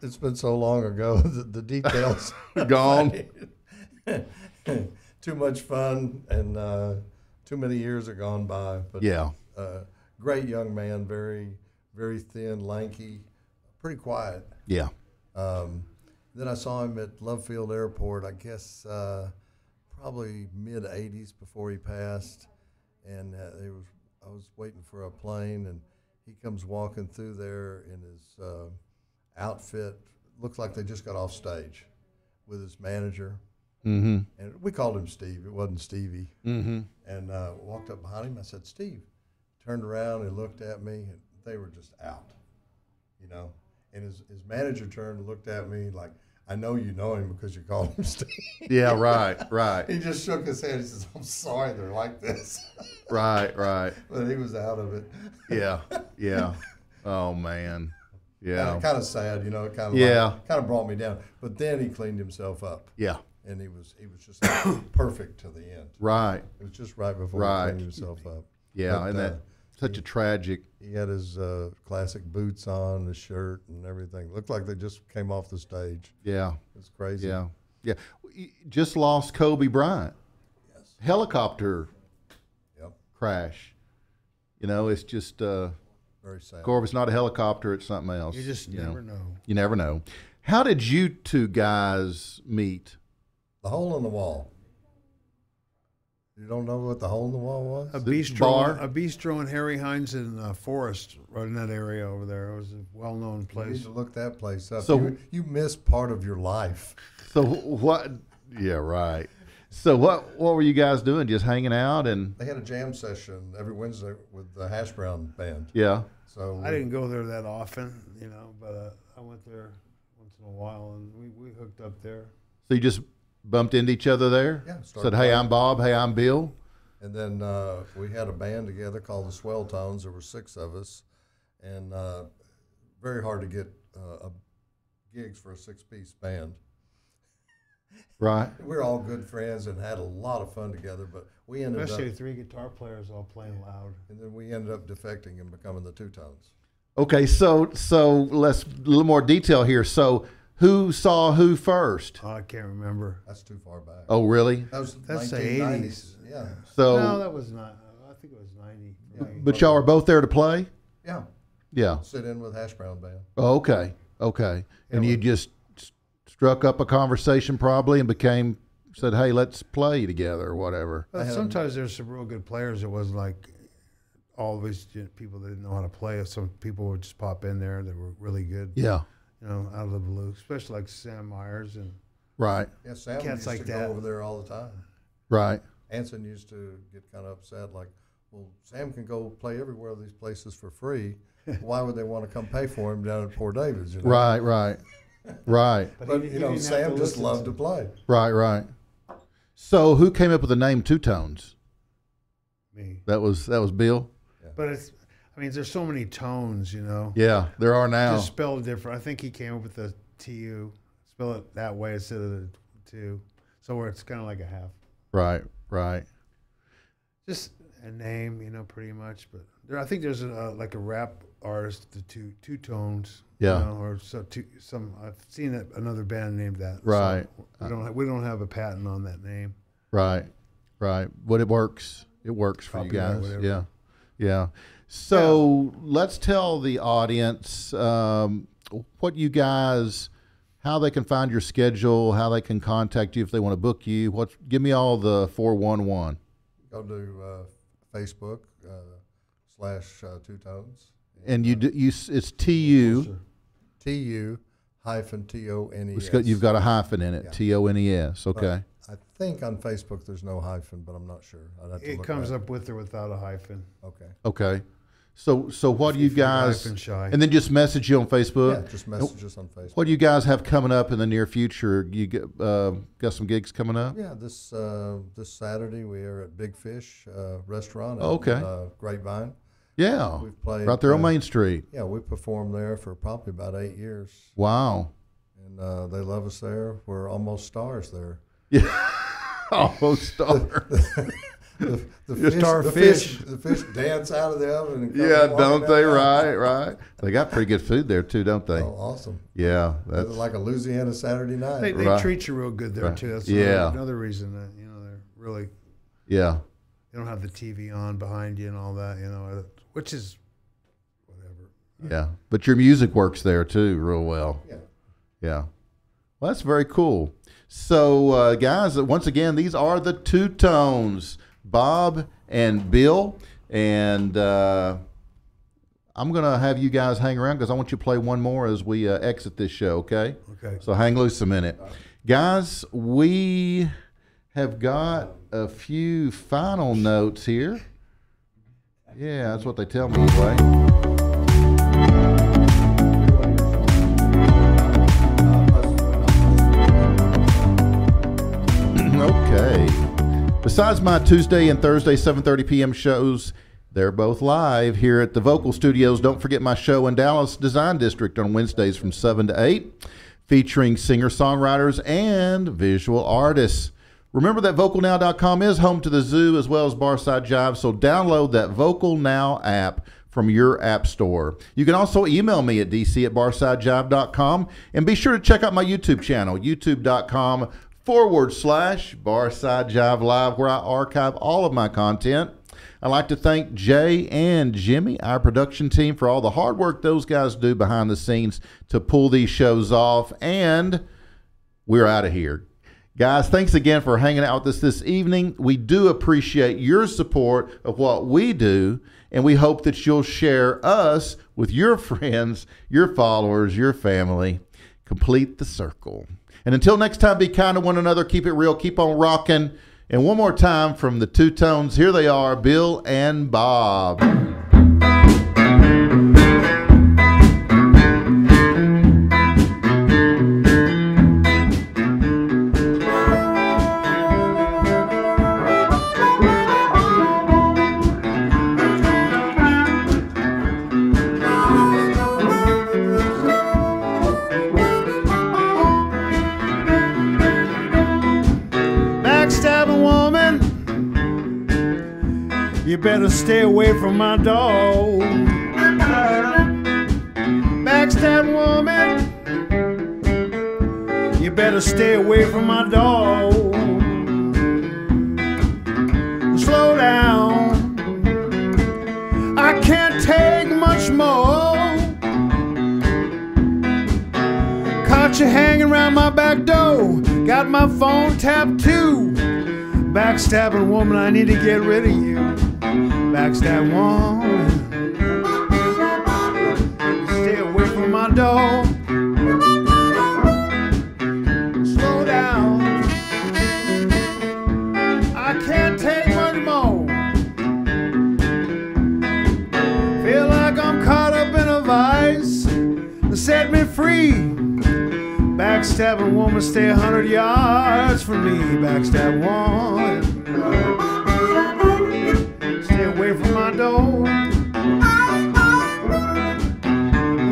It's been so long ago. The details Gone. Too much fun, and too many years have gone by. But Yeah. great young man, very, very thin, lanky, pretty quiet. Yeah. Then I saw him at Love Field Airport, I guess probably mid-'80s before he passed. And I was waiting for a plane, and he comes walking through there in his outfit. Looks like they just got off stage with his manager. Mm-hmm. And we called him Steve. It wasn't Stevie. Mm-hmm. And walked up behind him. I said, Steve, turned around and looked at me, and they were just out, you know. And his manager turned and looked at me like, I know you know him because you called him Steve. Yeah, right. He just shook his head. He says, I'm sorry they're like this. Right. But he was out of it. Yeah. Oh, man. Yeah. Kind of sad, you know. It kind of brought me down. But then he cleaned himself up. Yeah. And he was just perfect to the end. Right. It was just right before he cleaned himself up. Yeah, But, and that such a tragic. He had his classic boots on, his shirt, and everything. Looked like they just came off the stage. Yeah. It's crazy. Yeah. Just lost Kobe Bryant. Yes. Helicopter Yep. crash. You know, it's just. Very sad. Or if it's not a helicopter, it's something else. You just never know. You never know. How did you two guys meet? The hole in the wall. You don't know what the hole in the wall was? A bar? bistro in Harry Hines in Forest, right in that area over there. It was a well-known You place. need to look that place up. So- you missed part of your life. So what? Yeah, right. So what were you guys doing? Just hanging out and They had a jam session every Wednesday with the Hash Brown Band. yeah. So I didn't go there that often, you know, but I went there once in a while, and we hooked up there. So you just bumped into each other there? Yeah, Said, started hey, playing. I'm Bob. Hey, I'm Bill. And then we had a band together called the Swell Tones. There were 6 of us, and very hard to get gigs for a 6-piece band. Right. We're all good friends and had a lot of fun together, but we ended Especially up, 3 guitar players all playing loud. and then we ended up defecting and becoming the Two Tones. Okay, so let's a little more detail here. So who saw who first? Oh, I can't remember. That's too far back. Oh, really? That's the 1990s. 80s. Yeah, So, No, that was not. I think it was 90. Yeah, but y'all are both there to play? yeah. Yeah. Sit in with Hash Brown Band. Oh, okay. And you just struck up a conversation probably and said, hey, let's play together or whatever. But sometimes there's some real good players. It wasn't like always people that didn't know how to play. Some people would just pop in there that were really good. Yeah. You know, out of the blue, especially like Sam Myers and Right. Yeah, Sam Cats used like to that. go over there all the time. Right. Anson used to get kind of upset, like, well, Sam can go play everywhere these places for free. Why would they want to come pay for him down at Port David's? You know? Right. But, he you know, didn't have Sam to just listen loved to to play. Right. So who came up with the name Two Tones? me. That was Bill? But there's so many tones, you know. Yeah, there are now. Just spelled different. I think he came up with the TU, spell it that way instead of the 2. So where it's kind of like a half. Right. Just a name, you know, pretty much. But I think there's like a rap artist, the two tones. Yeah. You know, or some. I've seen another band named that. Right. So we don't have a patent on that name. Right. But it works. It works for you Copyright, guys. whatever. Yeah. So let's tell the audience what you guys, how they can find your schedule, how they can contact you if they want to book you. Give me all the 411. Go to Facebook / Two Tones. And it's TU. TU-TONES. You've got a hyphen in it. Yeah. TONES. Okay. I think on Facebook there's no hyphen, but I'm not sure. I'd have to It look comes back. up with or without a hyphen. Okay. Okay. So what do you If you're guys? hyphen shy. And then just message you on Facebook. Yeah, just message us on Facebook. What do you guys have coming up in the near future? You got some gigs coming up? Yeah, this Saturday we are at Big Fish Restaurant. Oh, okay. Grapevine. Yeah. We've played Right there on Main Street. Yeah, we performed there for probably about 8 years, Wow. and they love us there. We're almost stars there. Yeah. Almost star. The You're starfish. the fish dance out of the oven. And come Yeah, walking don't down they? the aisle. Right. They got pretty good food there too, don't they? Oh, awesome! Yeah. It's That's like a Louisiana Saturday night. They Right. treat you real good there Right. too. That's Yeah. another reason that they're really. yeah. They don't have the TV on behind you and all that, which is whatever. Yeah. But your music works there too, real well. Yeah. Yeah. Well, that's very cool. So, guys, once again, these are the Two Tones, Bob and Bill. And I'm going to have you guys hang around because I want you to play one more as we exit this show, okay? Okay. So hang loose a minute. Guys, we have got a few final notes here. Yeah, that's what they tell me anyway. Okay. Besides my Tuesday and Thursday 7:30 p.m. shows, they're both live here at the Vocal Studios. Don't forget my show in Dallas Design District on Wednesdays from 7 to 8, featuring singer-songwriters and visual artists. Remember that VocalNow.com is home to the Zoo as well as Barside Jive, so download that Vocal Now app from your app store. You can also email me at dc@barsidejive.com, and be sure to check out my YouTube channel, youtube.com/Barside Jive Live, where I archive all of my content. I'd like to thank Jay and Jimmy, our production team, for all the hard work those guys do behind the scenes to pull these shows off, and we're out of here. Guys, thanks again for hanging out with us this evening. We do appreciate your support of what we do, and we hope that you'll share us with your friends, your followers, your family. Complete the circle. And until next time, be kind to one another, keep it real, keep on rocking. And one more time from the Two Tones, here they are, Bill and Bob. Backstabbing woman, you better stay away from my dog. Backstabbing woman, you better stay away from my dog. Slow down, I can't take much more. Caught you hanging around my back door, got my phone tapped too. Backstabbing woman, I need to get rid of you. Backstab woman, stay away from my door. Slow down, I can't take much more. Feel like I'm caught up in a vice. Set me free. Backstabbing woman, stay 100 yards from me. Backstab woman, stay away from my door.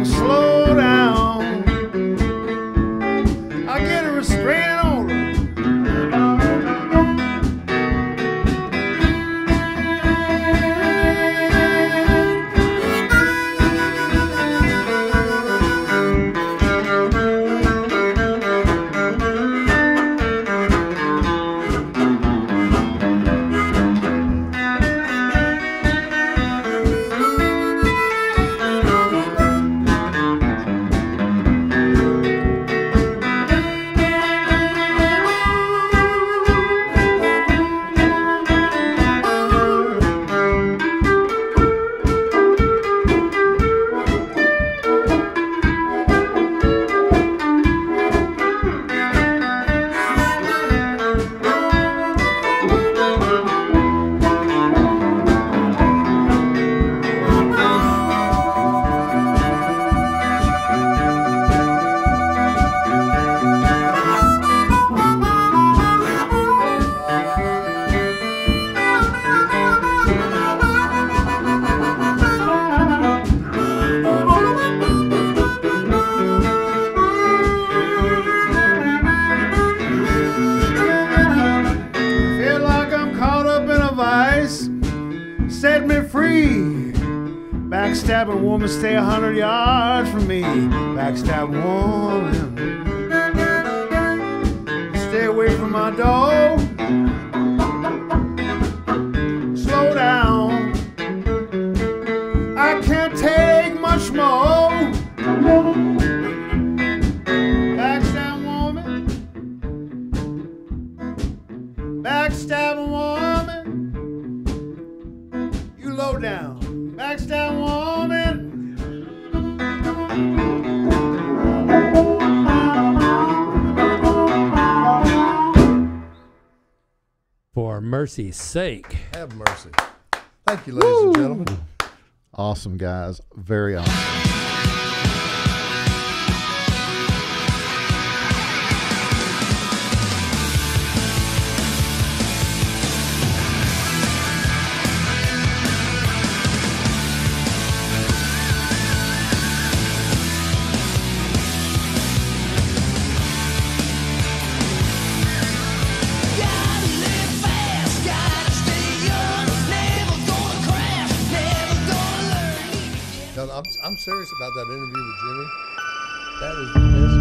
Slow down, I get a restraining order. Set me free. Backstabbing woman, stay 100 yards from me. Backstabbing woman, stay away from my door. Slow down, I can't take much more. Backstabbing woman, backstabbing woman, you low down. Backstabbing woman. For mercy's sake. Have mercy. Thank you, ladies and gentlemen. Awesome, guys. Very awesome. I'm serious about that interview with Jimmy. That is the best